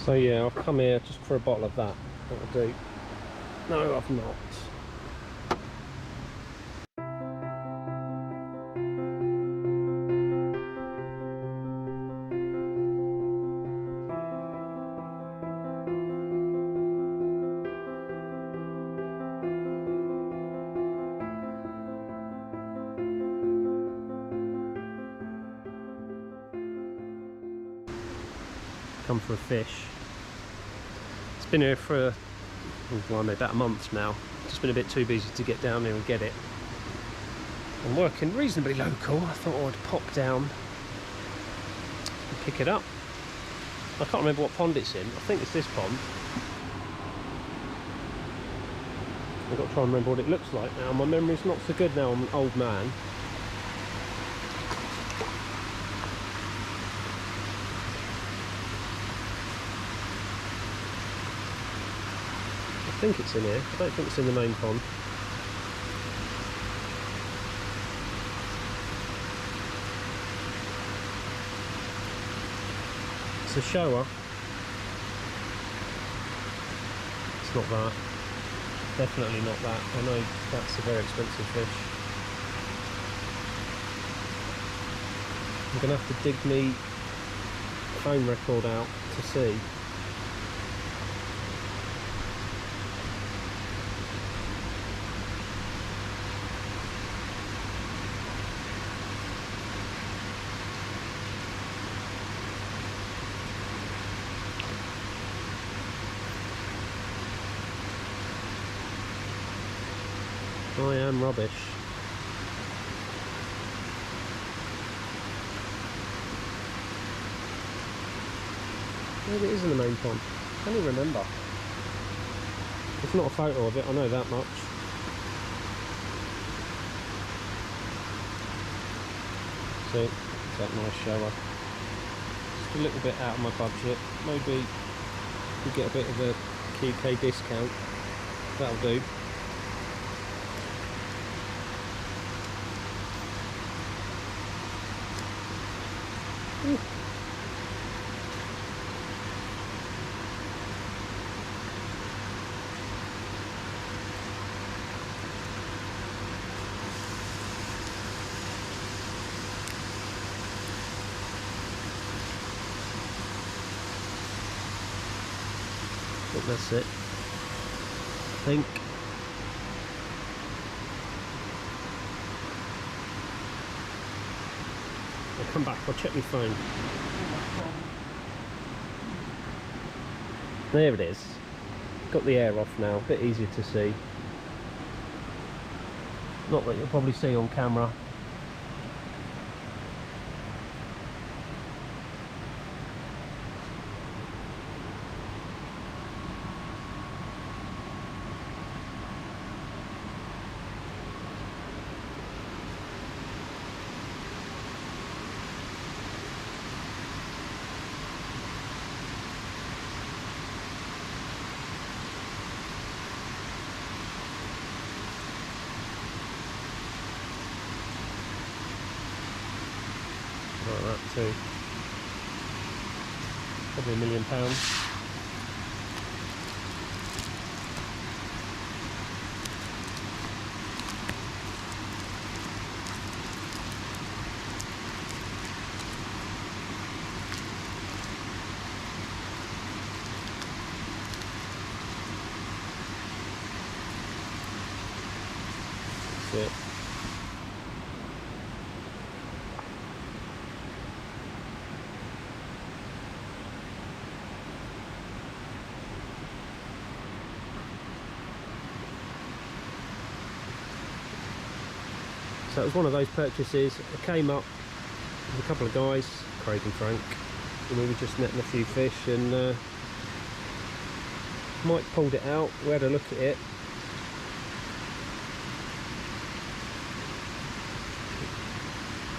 So yeah, I've come here just for a bottle of that. That'll do. No, I've not. Come for a fish. It's been here for about a month now. Just been a bit too busy to get down there and get it. I'm working reasonably local. I thought I'd pop down and pick it up. I can't remember what pond it's in. I think it's this pond. I've got to try and remember what it looks like now. My memory's not so good now. I'm an old man. I think it's in here. I don't think it's in the main pond. It's a shower. It's not that. Definitely not that. I know that's a very expensive fish. I'm going to have to dig me phone record out to see. I am rubbish. Maybe it is in the main pond. I can't even remember. It's not a photo of it, I know that much. See, it's that nice shower. Just a little bit out of my budget. Maybe we get a bit of a QK discount. That'll do. Ooh. I think that's it. I think. I'll come back, I'll check my phone. There it is. Got the air off now, a bit easier to see. Not that you'll probably see on camera. Like that too. Probably £1 million. That's it. So it was one of those purchases. I came up with a couple of guys, Craig and Frank, and we were just netting a few fish, and Mike pulled it out. We had a look at it.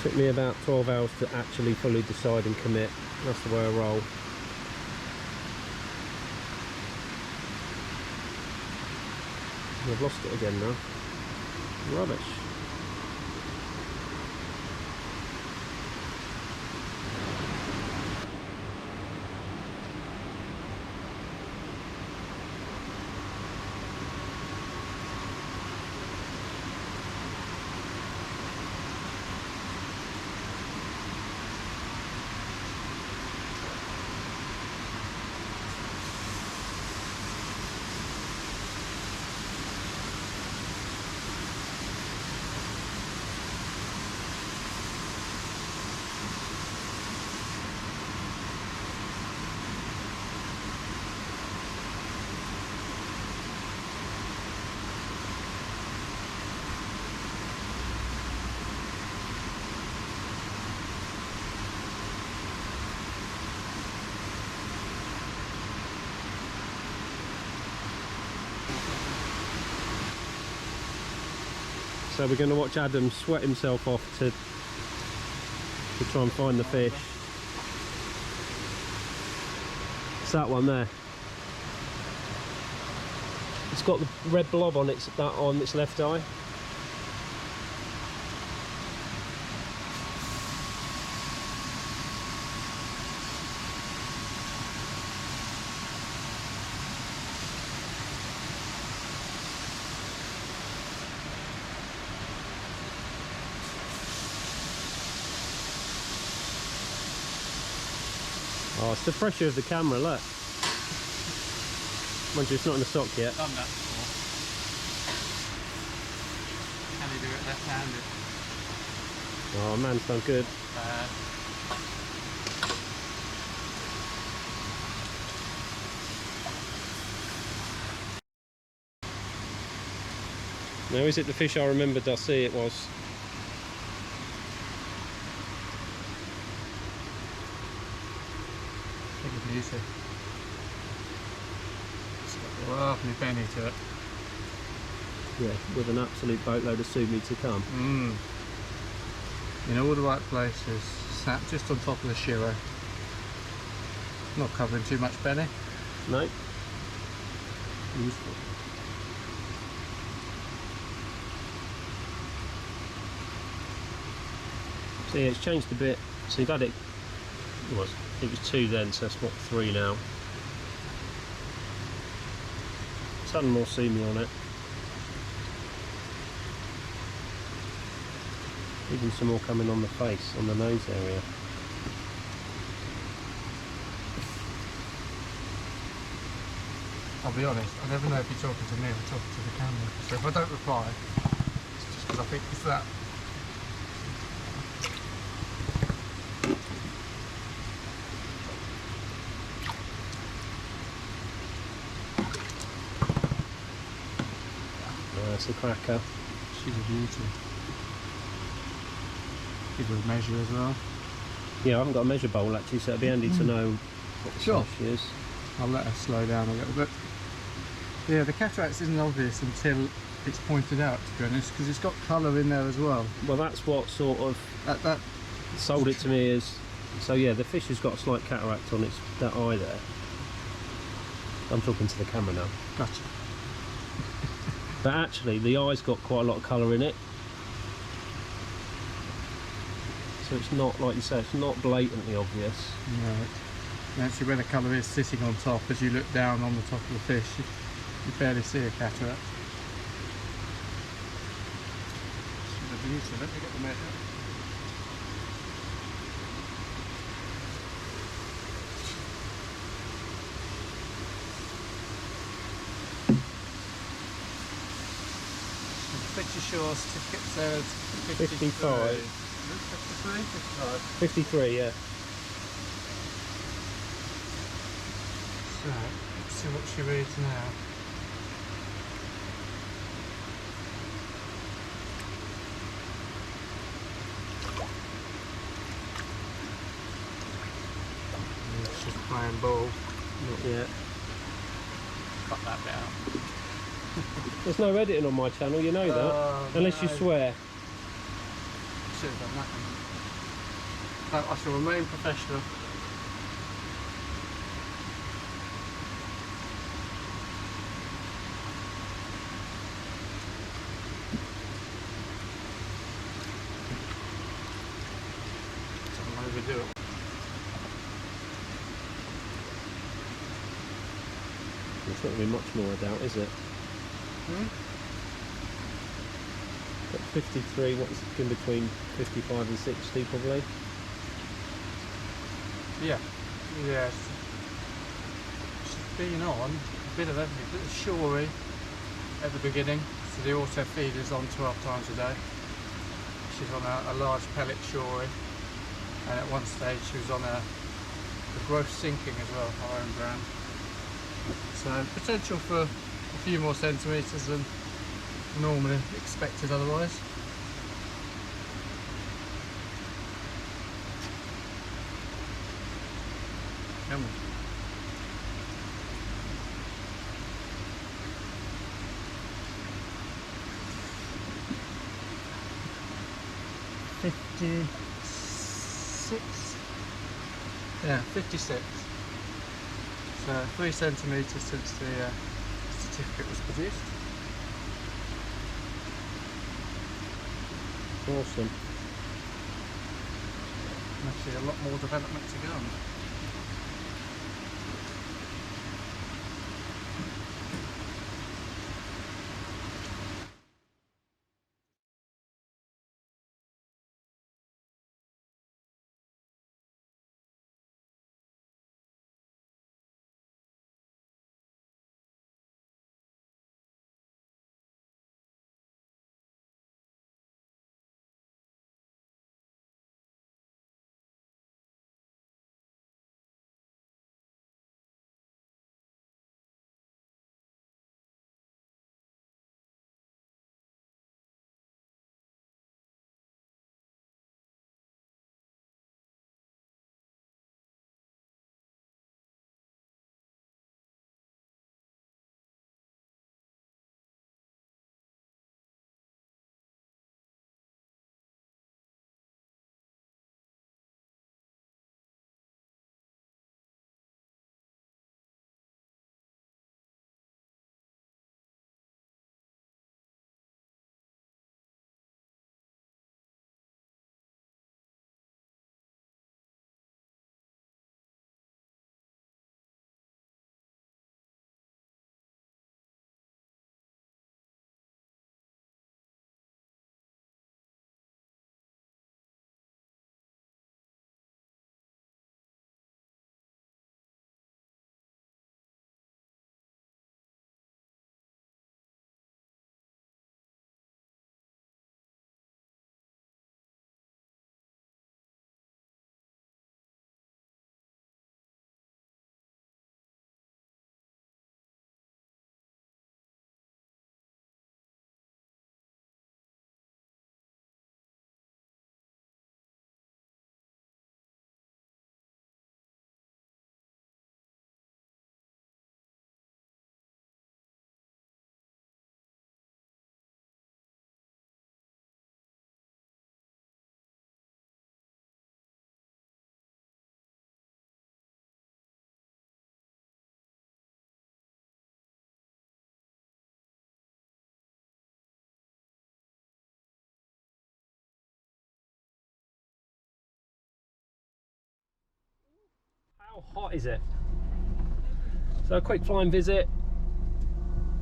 Took me about 12 hours to actually fully decide and commit. That's the way I roll. I've lost it again now. Rubbish. So we're going to watch Adam sweat himself off to try and find the fish. It's that one there. It's got the red blob on its left eye. Oh, it's the pressure of the camera, look. Mind you, it's not in the stock yet. Done that before. Can you do it left-handed? Oh, man's done good. Now, is it the fish I remembered I see it was? Take it easy. It's got a lovely penny to it. Yeah, with an absolute boatload of sumi to come. In all the right places, sat just on top of the shiro. Not covering too much penny. No. Useful. So yeah, it's changed a bit. So you've had it, it was 2 then, so that's what, 3 now. It's had more sumi on it. Even some more coming on the face, on the nose area. I'll be honest, I never know if you're talking to me or talking to the camera. So if I don't reply, it's just because I think it's that. That's a cracker. She's a beauty. Give her a measure as well. Yeah, I haven't got a measure bowl actually, so it'd be handy to know what the Sure. fish is. I'll let her slow down a little bit. Yeah, the cataracts isn't obvious until it's pointed out, to be honest, because it's got colour in there as well. Well, that's what sort of That sold it to me as. So yeah, the fish has got a slight cataract on its that eye there. I'm talking to the camera now. Gotcha. But actually, the eye's got quite a lot of colour in it. So it's not, like you say, it's not blatantly obvious. Right. And actually, where the colour is sitting on top, as you look down on the top of the fish, you barely see a cataract. She's a beauty. Let me get the measure. Picture sure certificate says 55. 53? 55. 53, yeah. So, let's see what she reads now. It's just playing ball. Not yet. Cut that bit out. There's no editing on my channel, you know that. Unless you swear. Should have done that. I shall remain professional. Don't overdo it. It's not going to be much more, I doubt, is it? Got 53, what's in between 55 and 60 probably? Yeah. Yes. She's been on a bit of everything. A bit of shory at the beginning, so the auto feed is on 12 times a day. She's on a large pellet shory, and at one stage she was on a gross sinking as well, our own brand. So potential for a few more centimetres than normally expected otherwise. Come on. 56. Yeah, 56. So 3 centimetres since the certificate was produced. Awesome. Actually, a lot more development to go. How hot is it? So a quick flying visit.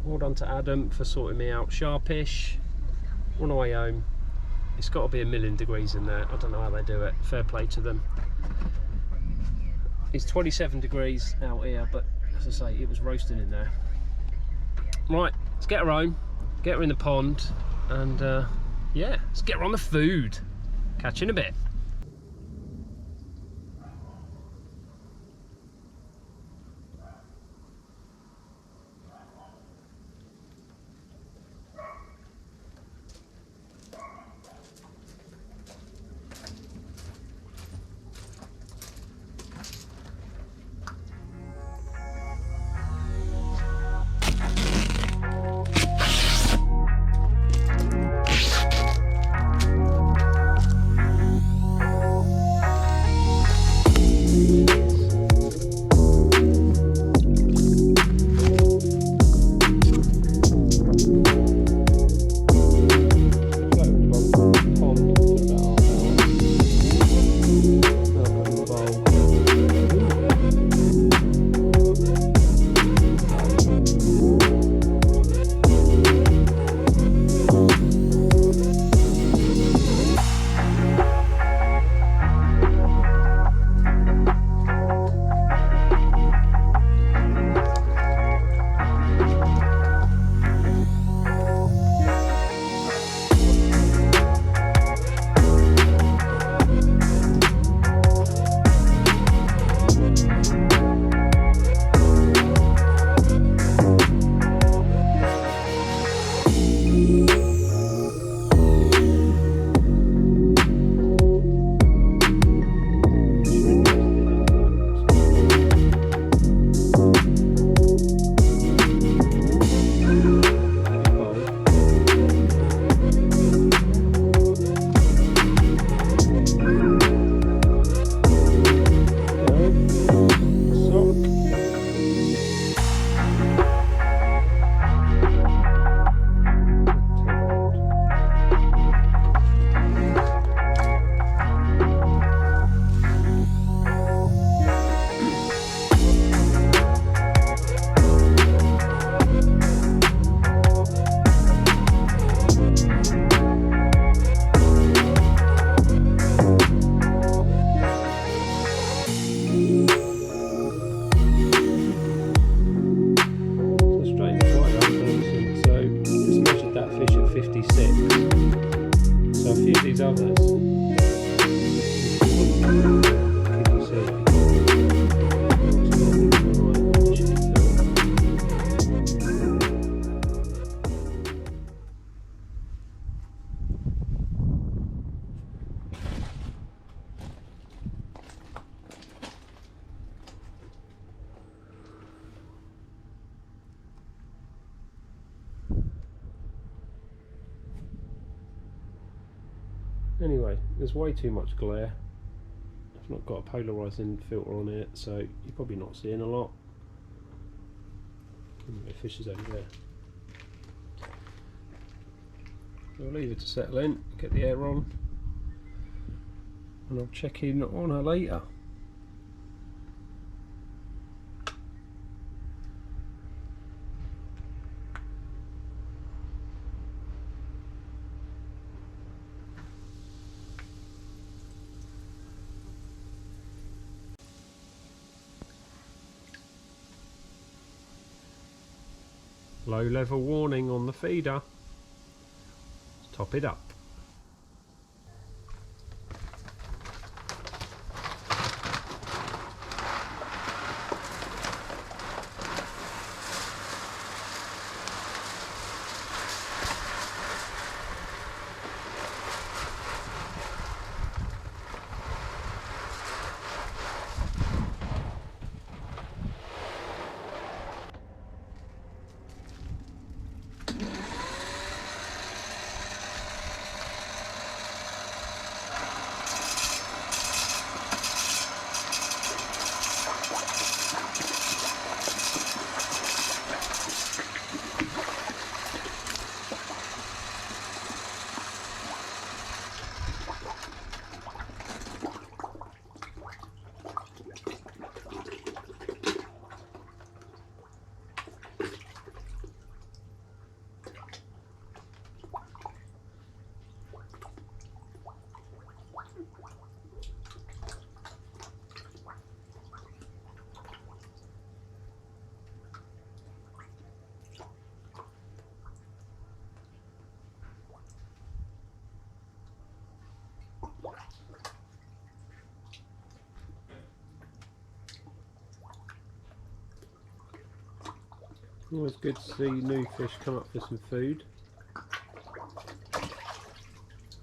Well done to Adam for sorting me out. Sharpish. On the way home. It's got to be 1,000,000 degrees in there. I don't know how they do it. Fair play to them. It's 27 degrees out here, but as I say, it was roasting in there. Right, let's get her home, get her in the pond, and yeah, let's get her on the food. Catch you in a bit. these others. Can you see? Anyway, there's way too much glare. I've not got a polarising filter on it, so you're probably not seeing a lot. The fish is over there. I'll leave it to settle in, get the air on, and I'll check in on her later. Low level warning on the feeder. Let's top it up. Always good to see new fish come up for some food.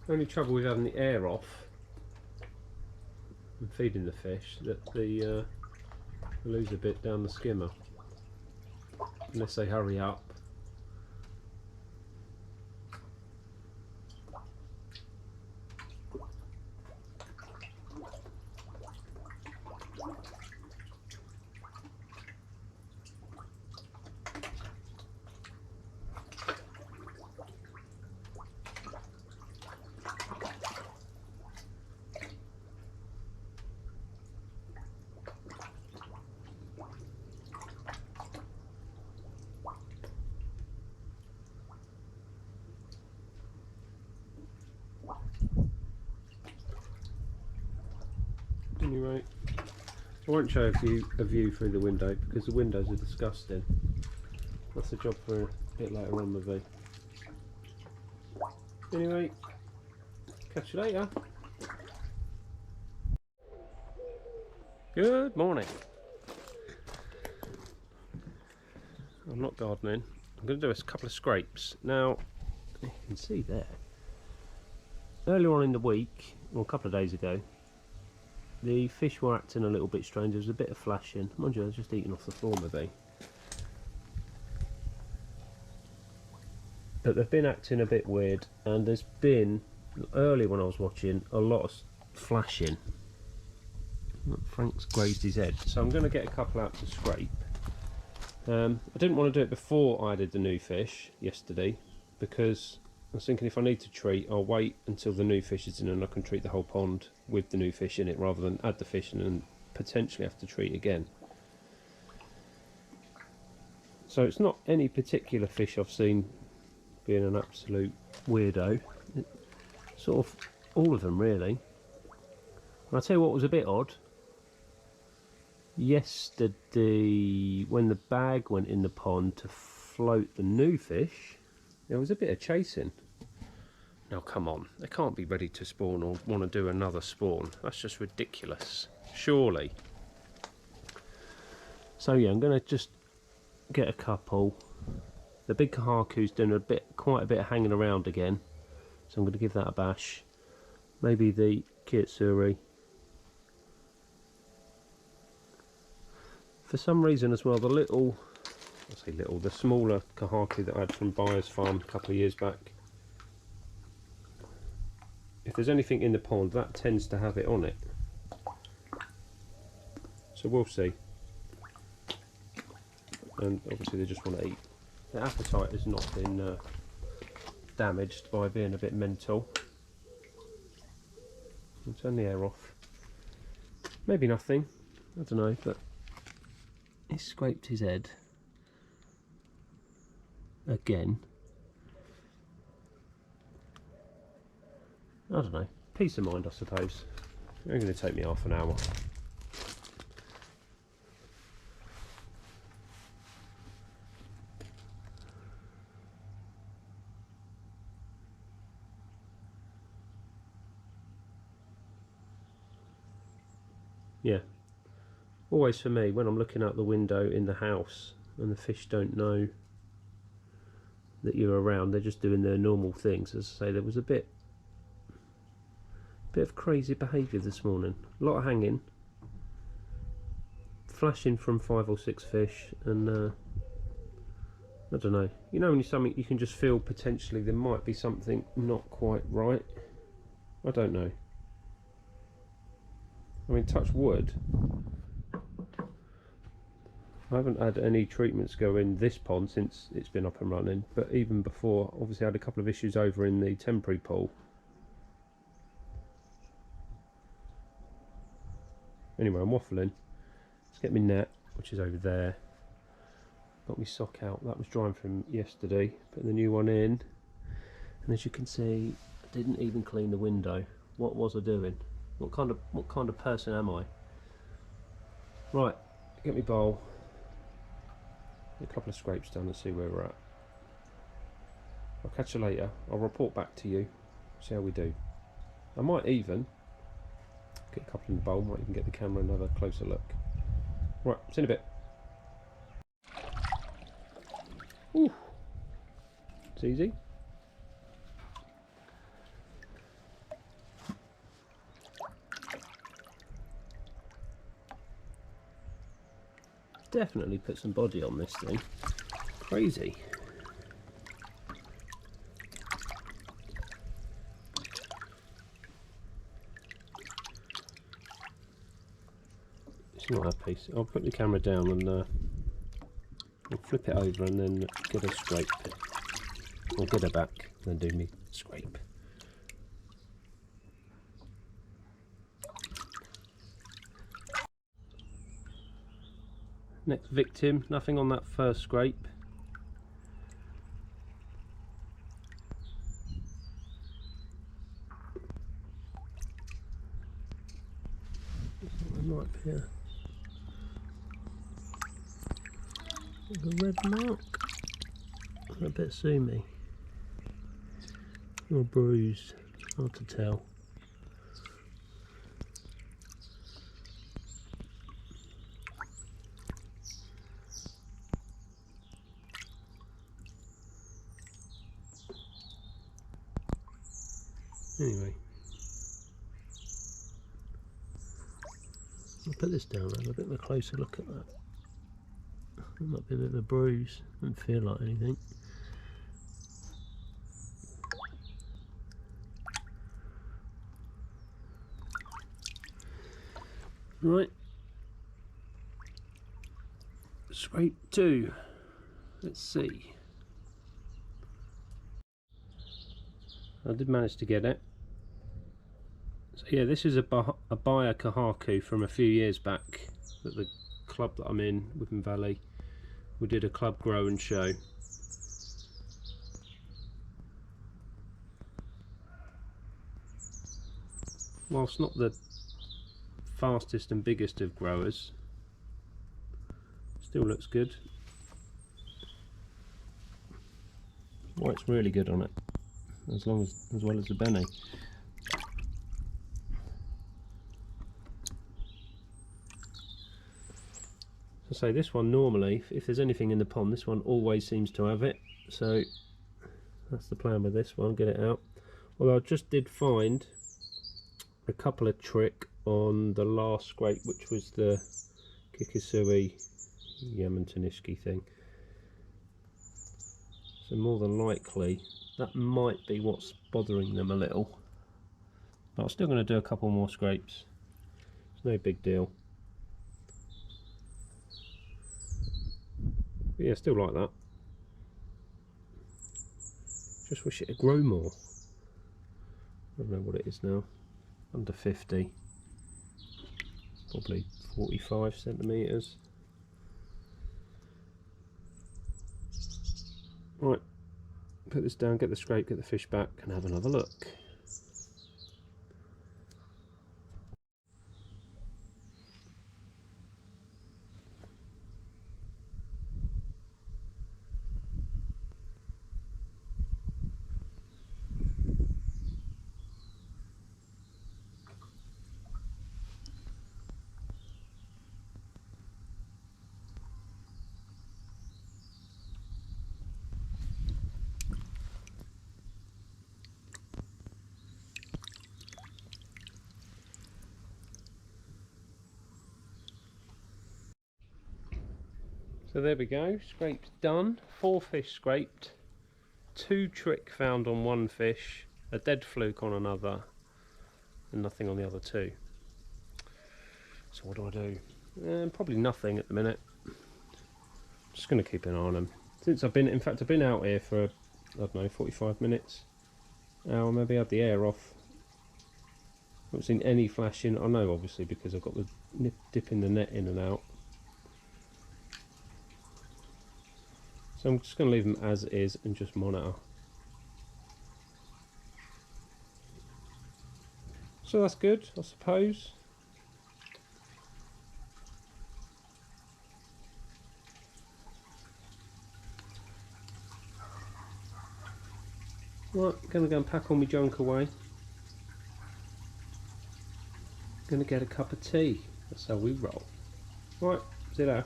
Only trouble with having the air off and feeding the fish that the lose a bit down the skimmer unless they hurry up. Anyway, I won't show a view through the window because the windows are disgusting. That's a job for a bit later on with me. Anyway, catch you later. Good morning. I'm not gardening. I'm going to do a couple of scrapes. Now, you can see there. Earlier on in the week, or a couple of days ago, the fish were acting a little bit strange. There was a bit of flashing. Mind you, I was just eating off the floor maybe. But they've been acting a bit weird, and there's been, earlier when I was watching, a lot of flashing. Frank's grazed his head, so I'm going to get a couple out to scrape. I didn't want to do it before I added the new fish yesterday, because I was thinking if I need to treat, I'll wait until the new fish is in and I can treat the whole pond with the new fish in it, rather than add the fish in and potentially have to treat again. So it's not any particular fish I've seen being an absolute weirdo. Sort of all of them really. And I'll tell you what was a bit odd. Yesterday, when the bag went in the pond to float the new fish, there was a bit of chasing. Now come on, they can't be ready to spawn or want to do another spawn. That's just ridiculous, surely. So yeah, I'm going to just get a couple. The big Kahaku's doing quite a bit of hanging around again, so I'm going to give that a bash. Maybe the Kitsuri. For some reason as well, the smaller Kahaku that I had from Buyer's Farm a couple of years back, if there's anything in the pond, that tends to have it on it. So we'll see. And obviously they just want to eat. Their appetite has not been damaged by being a bit mental. I'll turn the air off. Maybe nothing, I don't know, but he scraped his head again. I don't know, peace of mind I suppose. It's only going to take me half an hour. Yeah, always for me, when I'm looking out the window in the house and the fish don't know that you're around, they're just doing their normal things. As I say, there was a bit of crazy behaviour this morning. A lot of hanging, flashing from 5 or 6 fish, and I don't know. You know, when you can just feel potentially there might be something not quite right. I don't know. I mean, touch wood, I haven't had any treatments go in this pond since it's been up and running, but even before, obviously I had a couple of issues over in the temporary pool. Anyway, I'm waffling. Let's get my net, which is over there. Got my sock out, that was drying from yesterday. Put the new one in, and as you can see, I didn't even clean the window. What was I doing? What kind of person am I? Right, get me bowl. Get a couple of scrapes done and see where we're at. I'll catch you later. I'll report back to you. See how we do. I might even get a couple in the bowl. Might even get the camera another closer look. Right, see you in a bit. Ooh, it's easy. Definitely put some body on this thing. Crazy. It's not that piece. I'll put the camera down and I'll flip it over and then get a scrape. Or get her back and then do me scrape. Next victim, nothing on that first scrape. There might be a red mark, a bit zoomy, or bruised, hard to tell. Anyway, I'll put this down and have a bit of a closer look at that. There might be a bit of a bruise, doesn't feel like anything. Right, scrape 2, let's see. I did manage to get it. So yeah, this is a Bayer Kahaku from a few years back at the club that I'm in, Whippen Valley. We did a club grow and show. Whilst not the fastest and biggest of growers, still looks good. White's really good on it. as well as the Benny. So say this one normally, if there's anything in the pond, this one always seems to have it. So that's the plan with this one, get it out. Although I just did find a couple of trick on the last scrape, which was the Kikisui Yamantanishki thing. So more than likely that might be what's bothering them a little. But I'm still going to do a couple more scrapes. It's no big deal. But yeah, still like that. Just wish it'd grow more. I don't know what it is now. Under 50. Probably 45 centimetres. Right, put this down, get the scrape, get the fish back, and have another look. So there we go, scrape's done. 4 fish scraped, 2 trick found on 1 fish, a dead fluke on another, and nothing on the other 2. So what do I do? Probably nothing at the minute. Just going to keep an eye on them. Since I've been out here for, I don't know, 45 minutes. Hour maybe, had the air off. Haven't seen any flashing. I know obviously because I've got the dipping the net in and out. So I'm just going to leave them as is and just monitor. So that's good, I suppose. Right, going to go and pack all my junk away. Going to get a cup of tea. That's how we roll. Right, see you later.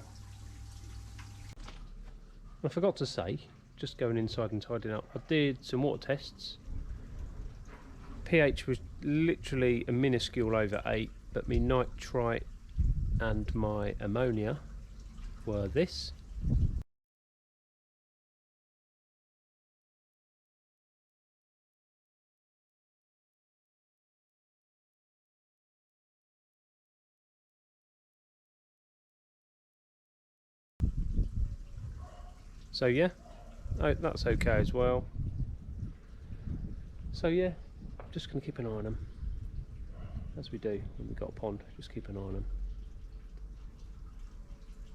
I forgot to say, just going inside and tidying up, I did some water tests. pH was literally a minuscule over 8, but my nitrite and my ammonia were this. So yeah, that's okay as well. So yeah, just going to keep an eye on them, as we do when we've got a pond, just keep an eye on them.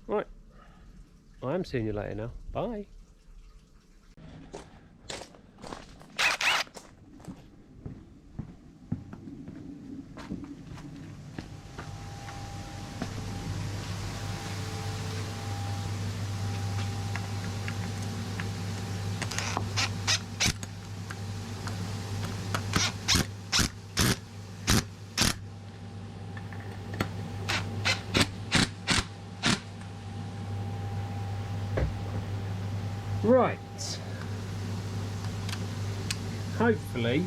Right, I am seeing you later now, bye. Right, hopefully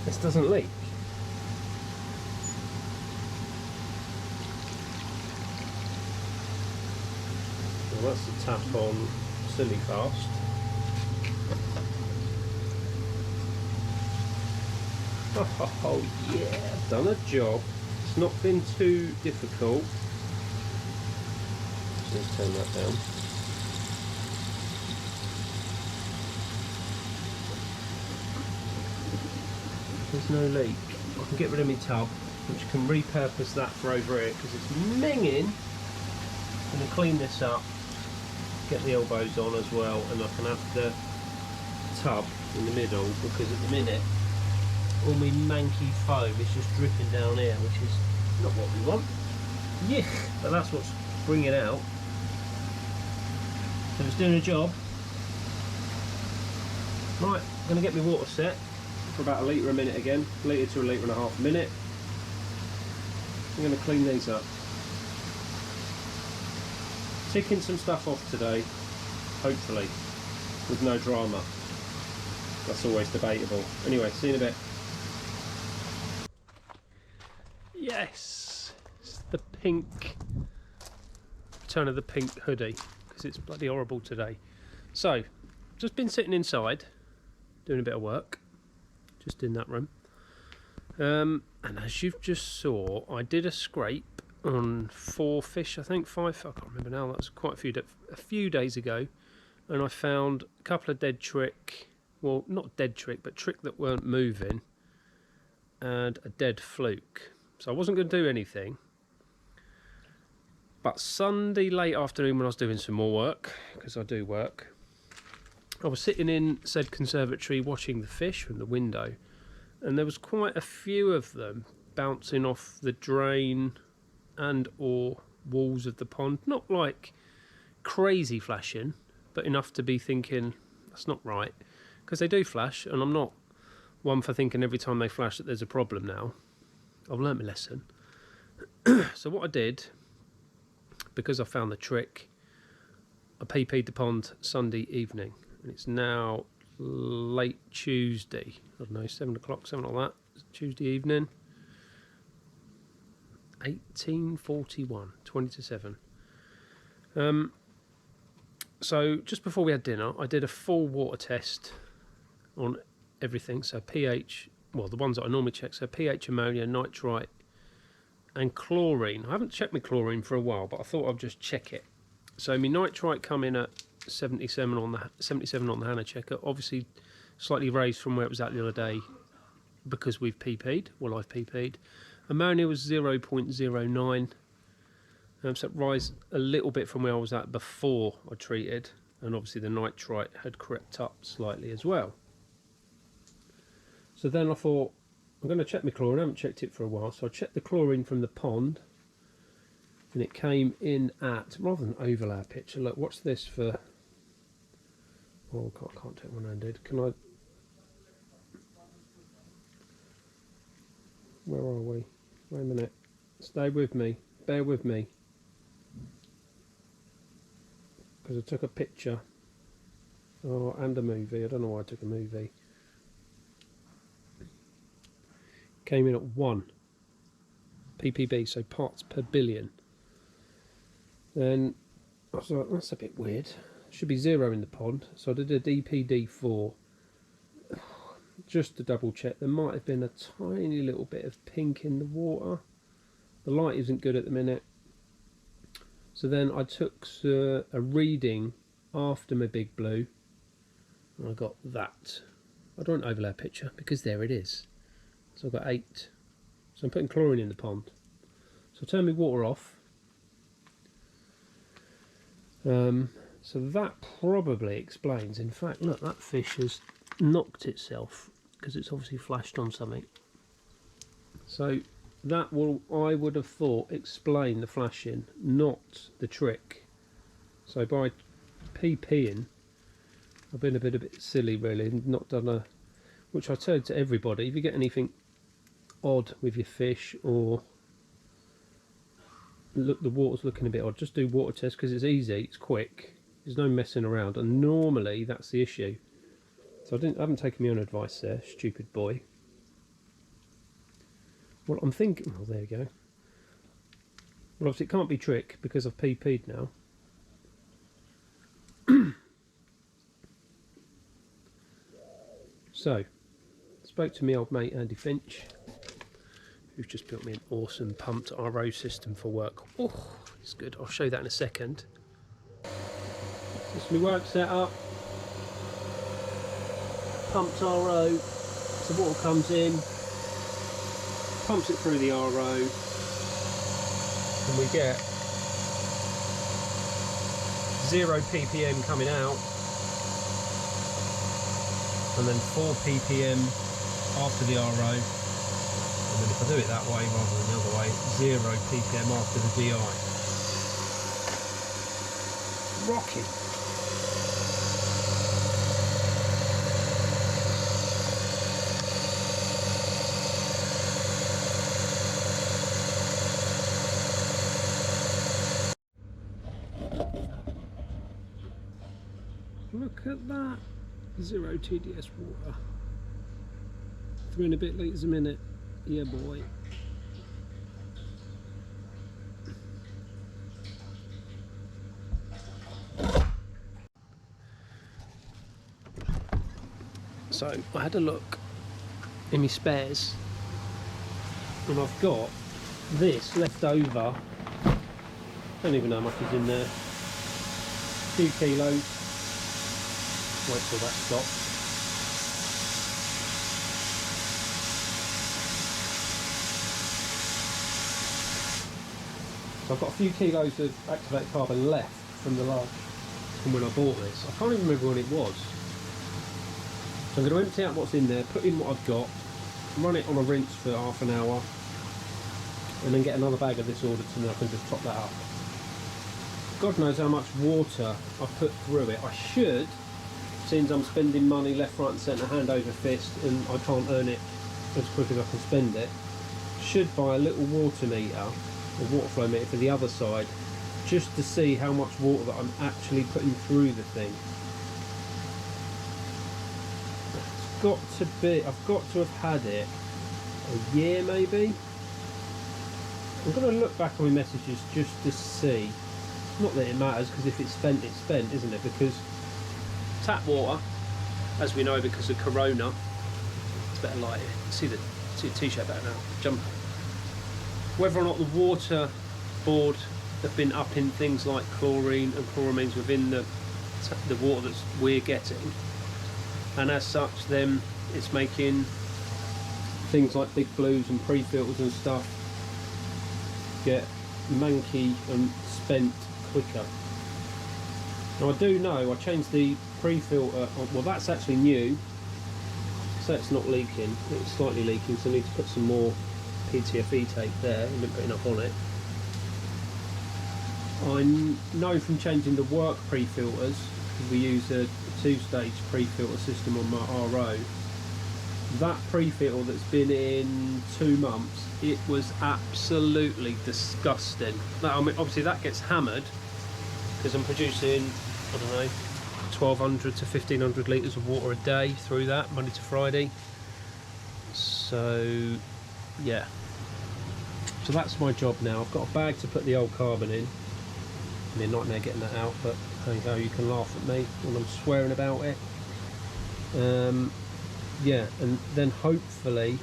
this doesn't leak. Well, that's the tap on silly fast. Oh yeah, I've done a job. It's not been too difficult. Let's turn that down. There's no leak. I can get rid of my tub, which can repurpose that for over here because it's minging. I'm going to clean this up, get the elbows on as well, and I can have the tub in the middle because at the minute all my manky foam is just dripping down here, which is not what we want. Yeah, but that's what's bringing it out. So it's doing a job. Right, I'm going to get my water set for about 1 litre a minute again, 1 litre to 1.5 litres a minute. I'm going to clean these up. Ticking some stuff off today, hopefully, with no drama. That's always debatable. Anyway, see you in a bit. Yes, it's the pink, return of the pink hoodie, because it's bloody horrible today. So, just been sitting inside, doing a bit of work, just in that room. And as you've just saw, I did a scrape on 4 fish, I think 5, I can't remember now, that was quite a few days ago. And I found a couple of dead trick, well, not dead trick, but trick that weren't moving, and a dead fluke. So I wasn't going to do anything. But Sunday late afternoon when I was doing some more work, because I do work, I was sitting in said conservatory watching the fish from the window, and there was quite a few of them bouncing off the drain and or walls of the pond. Not like crazy flashing, but enough to be thinking, that's not right. Because they do flash, and I'm not one for thinking every time they flash that there's a problem now. I've learnt my lesson. So what I did, because I found the trick, I PP'd the pond Sunday evening. And it's now late Tuesday. I don't know, 7 o'clock, something like that. Tuesday evening. 18:41, 20 to 7. So just before we had dinner, I did a full water test on everything. So pH, well, the ones that I normally check. So pH, ammonia, nitrite, and chlorine. I haven't checked my chlorine for a while, but I thought I'd just check it. So my nitrite come in at 77 on the Hannah checker. Obviously, slightly raised from where it was at the other day because we've PP'd. Well, I've PP'd. Ammonia was 0.09. So it rise a little bit from where I was at before I treated, and obviously the nitrite had crept up slightly as well. So then I thought, I'm going to check my chlorine. I haven't checked it for a while, so I checked the chlorine from the pond, and it came in at, rather than overlay a picture, look, watch this for, oh, I can't take one-handed, can I, where are we, wait a minute, stay with me, bear with me, because I took a picture, oh, and a movie, I don't know why I took a movie. Came in at 1 ppb, so parts per billion. Then I was like, that's a bit weird. Should be 0 in the pond. So I did a DPD4 just to double check. There might have been a tiny little bit of pink in the water. The light isn't good at the minute. So then I took a reading after my big blue, and I got that. I don't overlay a picture because there it is. So I've got 8. So I'm putting chlorine in the pond. So I turn my water off. So that probably explains. In fact, look, that fish has knocked itself because it's obviously flashed on something. So that will, I would have thought, explain the flashing, not the trick. So by PPing, I've been a bit silly really, not done a, which I tell to everybody, if you get anything odd with your fish, or look, the water's looking a bit odd, just do water test, because it's easy, it's quick, there's no messing around, and normally that's the issue. So I haven't taken my own advice there, stupid boy. Well, I'm thinking, oh, there you go. Well, obviously it can't be trick because I've PP'd now. So, spoke to my old mate Andy Finch, who's just built me an awesome pumped RO system for work. Oh, it's good. I'll show you that in a second. This is my work setup. Pumped RO. So water comes in, pumps it through the RO, and we get 0 ppm coming out, and then 4 ppm after the RO, and then if I do it that way rather than the other way, 0 ppm after the DI. Rocking. Look at that. 0 TDS water. 3 and a bit litres a minute. Yeah, boy. So I had a look in my spares, and I've got this left over. Don't even know how much is in there. A few kilos. Wait till that stops. So I've got a few kilos of activated carbon left from when I bought this. I can't even remember when it was. So I'm going to empty out what's in there, put in what I've got, run it on a rinse for half an hour, and then get another bag of this ordered, and then I can just top that up. God knows how much water I've put through it. I should, since I'm spending money left, right and centre, hand over fist, and I can't earn it as quick as I can spend it, should buy a little water meter, or water flow meter for the other side, just to see how much water that I'm actually putting through the thing. I've got to have had it a year maybe. I'm going to look back on my messages just to see. Not that it matters, because if it's spent, isn't it? Because tap water, as we know, because of Corona, it's better light. See the t-shirt better now. Jumper. Whether or not the water board have been upping things like chlorine and chloramines within the water that we're getting, and as such then it's making things like big blues and pre-filters and stuff get manky and spent quicker. Now I do know I changed the pre-filter, well that's actually new, so it's not leaking, it's slightly leaking, so I need to put some more PTFE tape there. I've been putting up on it. I know from changing the work pre-filters, we use a 2-stage pre-filter system on my RO, that pre-filter that's been in 2 months, it was absolutely disgusting. Now, I mean, obviously that gets hammered because I'm producing, I don't know, 1200 to 1500 litres of water a day through that, Monday to Friday. So yeah, so that's my job now. I've got a bag to put the old carbon in. I mean, nightmare getting that out, but there you go, you can laugh at me when I'm swearing about it. Yeah, and then hopefully,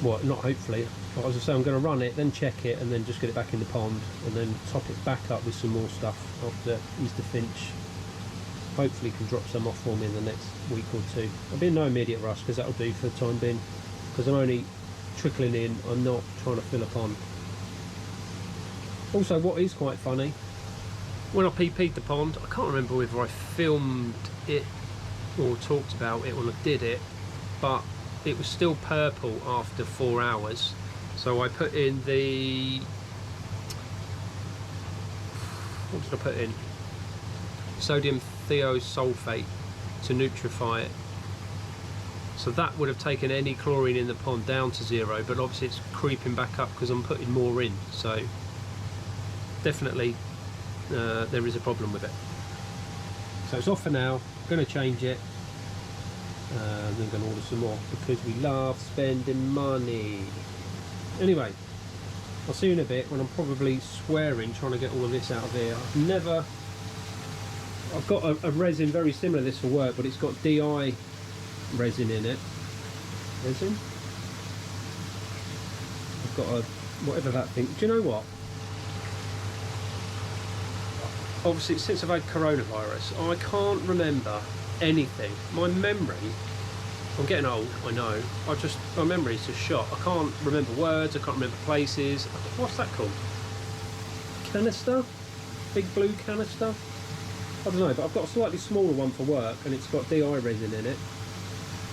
well, not hopefully, as I say, I'm going to run it, then check it, and then just get it back in the pond, and then top it back up with some more stuff after Easter Finch. Hopefully can drop some off for me in the next week or two. I'll be in no immediate rush, because that'll do for the time being, because I'm only trickling in, I'm not trying to fill a pond. Also, what is quite funny, when I PP'd the pond, I can't remember whether I filmed it or talked about it when I did it, but it was still purple after 4 hours. So I put in the, what did I put in? Sodium thiosulfate to nutrify it. So that would have taken any chlorine in the pond down to 0, but obviously it's creeping back up because I'm putting more in. So definitely there is a problem with it. So it's off for now. I'm going to change it, and then going to order some more because we love spending money. Anyway, I'll see you in a bit when I'm probably swearing trying to get all of this out of here. I've got a resin very similar to this for work, but it's got DI resin in it. Resin? I've got a, whatever that thing, do you know what? Obviously, since I've had coronavirus, I can't remember anything. My memory, I'm getting old, I know. My memory's just shot. I can't remember words, I can't remember places. What's that called? Canister? Big blue canister? I don't know, but I've got a slightly smaller one for work, and it's got DI resin in it.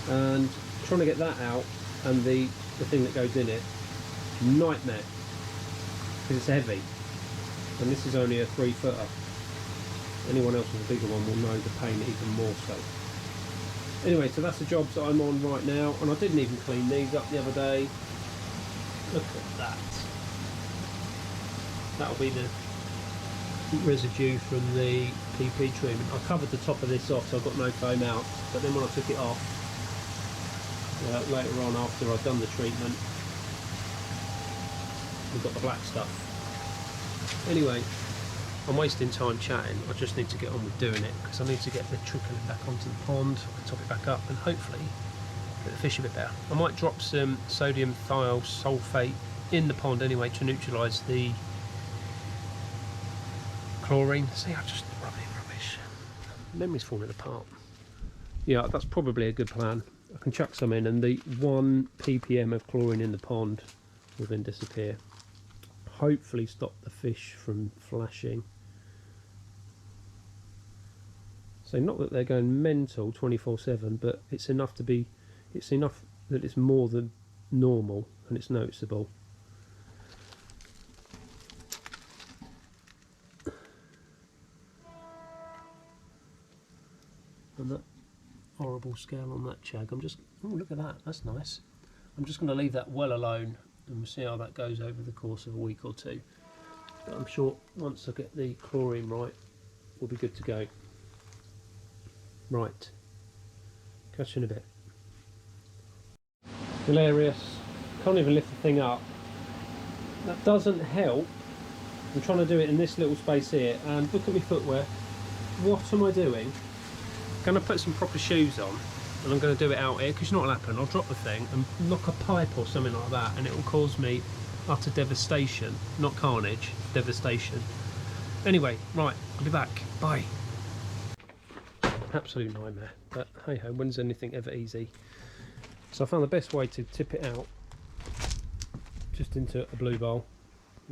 And trying to get that out, and the thing that goes in it, nightmare. Because it's heavy. And this is only a 3-footer. Anyone else with a bigger one will know the pain even more so. Anyway, so that's the jobs that I'm on right now, and I didn't even clean these up the other day. Look at that. That'll be the residue from the PP treatment. I covered the top of this off so I've got no foam out, but then when I took it off later on after I'd done the treatment, we've got the black stuff. Anyway, I'm wasting time chatting. I just need to get on with doing it because I need to get the trickling back onto the pond, top it back up, and hopefully get the fish a bit better. I might drop some sodium thiosulfate in the pond anyway to neutralise the chlorine. See, I just rubbing rubbish. Memory's falling apart. Yeah, that's probably a good plan. I can chuck some in and the 1 ppm of chlorine in the pond will then disappear. Hopefully stop the fish from flashing. So not that they're going mental 24/7, but it's enough to be, it's enough that it's more than normal and it's noticeable. And that horrible scale on that shag, I'm just, oh look at that, that's nice. I'm just going to leave that well alone and we'll see how that goes over the course of a week or two. But I'm sure once I get the chlorine right, we'll be good to go. Right, catch you in a bit. Hilarious, can't even lift the thing up. That doesn't help. I'm trying to do it in this little space here, and look at my footwear. What am I doing? I'm going to put some proper shoes on and I'm going to do it out here because you know what'll happen, I'll drop the thing and knock a pipe or something like that and it will cause me utter devastation, not carnage, devastation. Anyway, right, I'll be back, bye. Absolute nightmare, but hey ho, when's anything ever easy? So I found the best way to tip it out, just into a blue bowl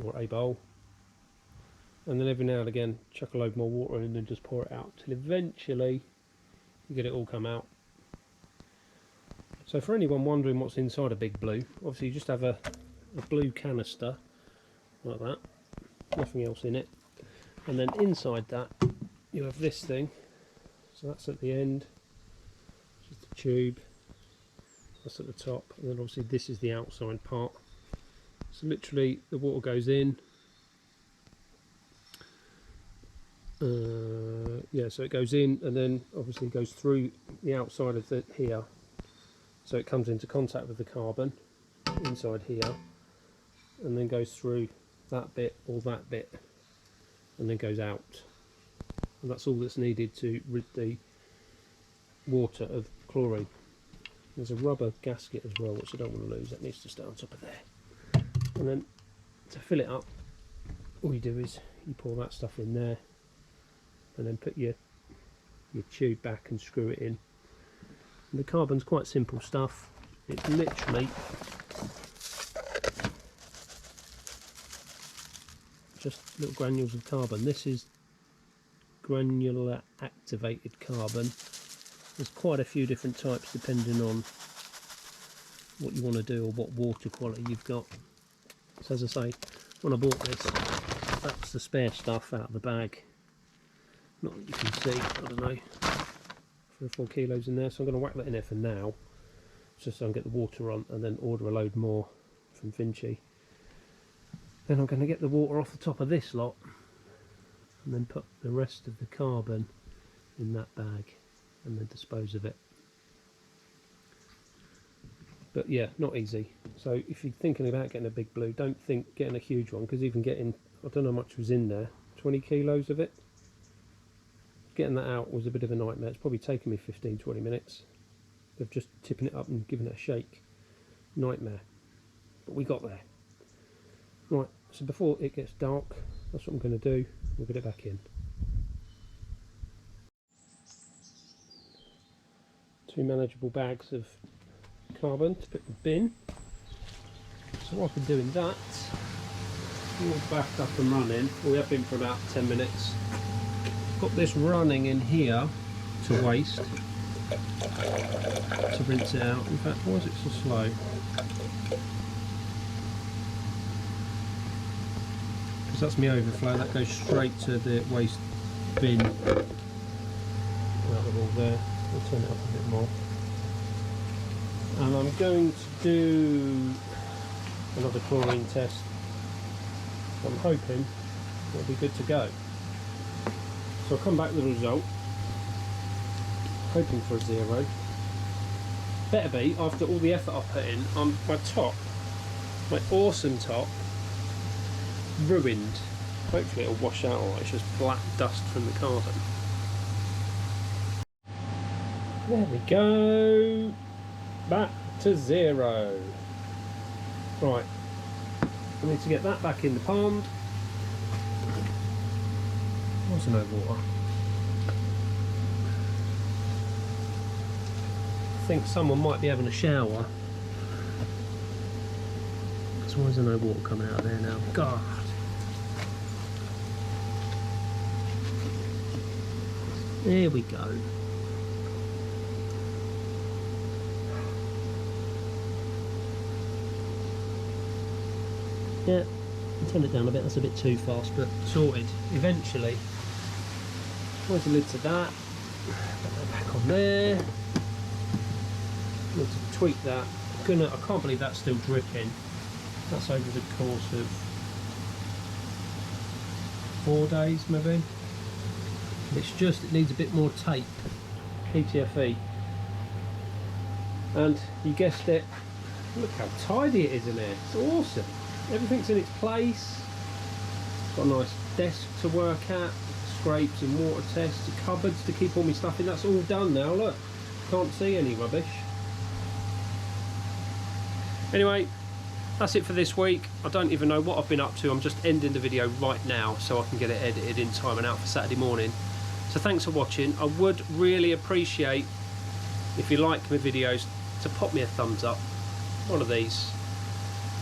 or a bowl, and then every now and again chuck a load more water in and then just pour it out till eventually you get it all come out. So for anyone wondering what's inside a big blue, obviously you just have a blue canister like that, nothing else in it, and then inside that you have this thing. So that's at the end, just a tube, that's at the top, and then obviously this is the outside part. So literally the water goes in, yeah, so it goes in and then obviously goes through the outside of the here, so it comes into contact with the carbon inside here and then goes through that bit or that bit and then goes out. And that's all that's needed to rid the water of chlorine. There's a rubber gasket as well, which I don't want to lose, that needs to stay on top of there. And then to fill it up, all you do is you pour that stuff in there and then put your tube back and screw it in. And the carbon's quite simple stuff, it's literally just little granules of carbon. This is granular activated carbon. There's quite a few different types depending on what you want to do or what water quality you've got. So as I say, when I bought this, that's the spare stuff out of the bag. Not that you can see, I don't know, 3 or 4 kilos in there, so I'm going to whack that in there for now, just so I can get the water on and then order a load more from Vinci. Then I'm going to get the water off the top of this lot and then put the rest of the carbon in that bag and then dispose of it. But yeah, not easy. So if you're thinking about getting a big blue, don't think getting a huge one, because even getting, I don't know how much was in there, 20 kilos of it, getting that out was a bit of a nightmare. It's probably taken me 15-20 minutes of just tipping it up and giving it a shake. Nightmare, but we got there. Right, so before it gets dark, that's what I'm going to do. We'll get it back in. 2 manageable bags of carbon to put in the bin. So while I've been doing that, we're back up and running. We have been for about 10 minutes. Got this running in here to waste, to rinse it out. In fact, why is it so slow? Because that's my overflow, that goes straight to the waste bin. Out of all there. I'll turn it up a bit more. And I'm going to do another chlorine test. I'm hoping it'll be good to go. So I'll come back with the result, hoping for a 0. Better be, after all the effort I've put in, my top, my awesome top, ruined. Hopefully it'll wash out alright, it's just black dust from the carbon. There we go, back to 0. Right, I need to get that back in the pond. Where's no water? I think someone might be having a shower. Because why is there no water coming out of there now? God. There we go. Yeah, turn it down a bit, that's a bit too fast, but sorted. Eventually. Where's the lid to that? Put that back on there. Need to tweak that. I can't believe that's still dripping. That's over the course of 4 days maybe. It needs a bit more tape. PTFE. And you guessed it, look how tidy it is in there. It's awesome. Everything's in its place. Got a nice desk to work at, scrapes and water tests, cupboards to keep all my stuff in. That's all done now, look. Can't see any rubbish. Anyway, that's it for this week. I don't even know what I've been up to. I'm just ending the video right now so I can get it edited in time and out for Saturday morning. So thanks for watching. I would really appreciate if you like my videos to pop me a thumbs up. One of these.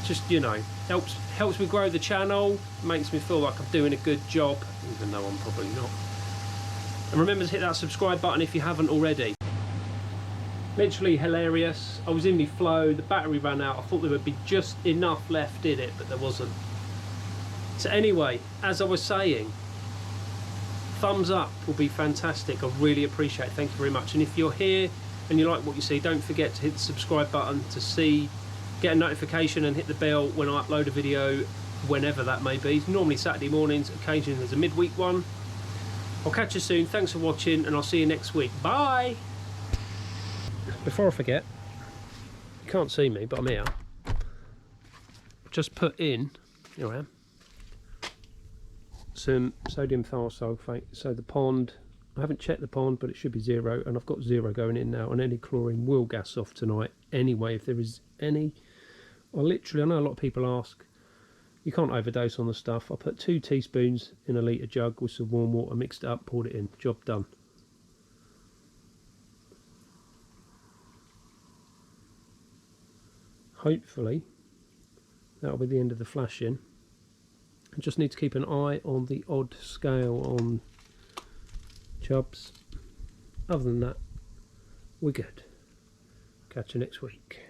Just, you know, helps me grow the channel, makes me feel like I'm doing a good job, even though I'm probably not. And remember to hit that subscribe button if you haven't already. Literally hilarious. I was in my flow, the battery ran out. I thought there would be just enough left in it, but there wasn't. So anyway, as I was saying, thumbs up will be fantastic. I really appreciate it. Thank you very much. And if you're here and you like what you see, don't forget to hit the subscribe button to get a notification and hit the bell when I upload a video, whenever that may be. Normally Saturday mornings, occasionally there's a midweek one. I'll catch you soon. Thanks for watching and I'll see you next week. Bye! Before I forget, you can't see me, but I'm here. Just put in, here I am, some sodium thiosulfate. So the pond, I haven't checked the pond, but it should be 0, and I've got 0 going in now, and any chlorine will gas off tonight anyway, if there is any. I know a lot of people ask, you can't overdose on the stuff. I put 2 teaspoons in a litre jug with some warm water, mixed it up, poured it in, job done. Hopefully that'll be the end of the flashing. I just need to keep an eye on the odd scale on chubs. Other than that, we're good. Catch you next week.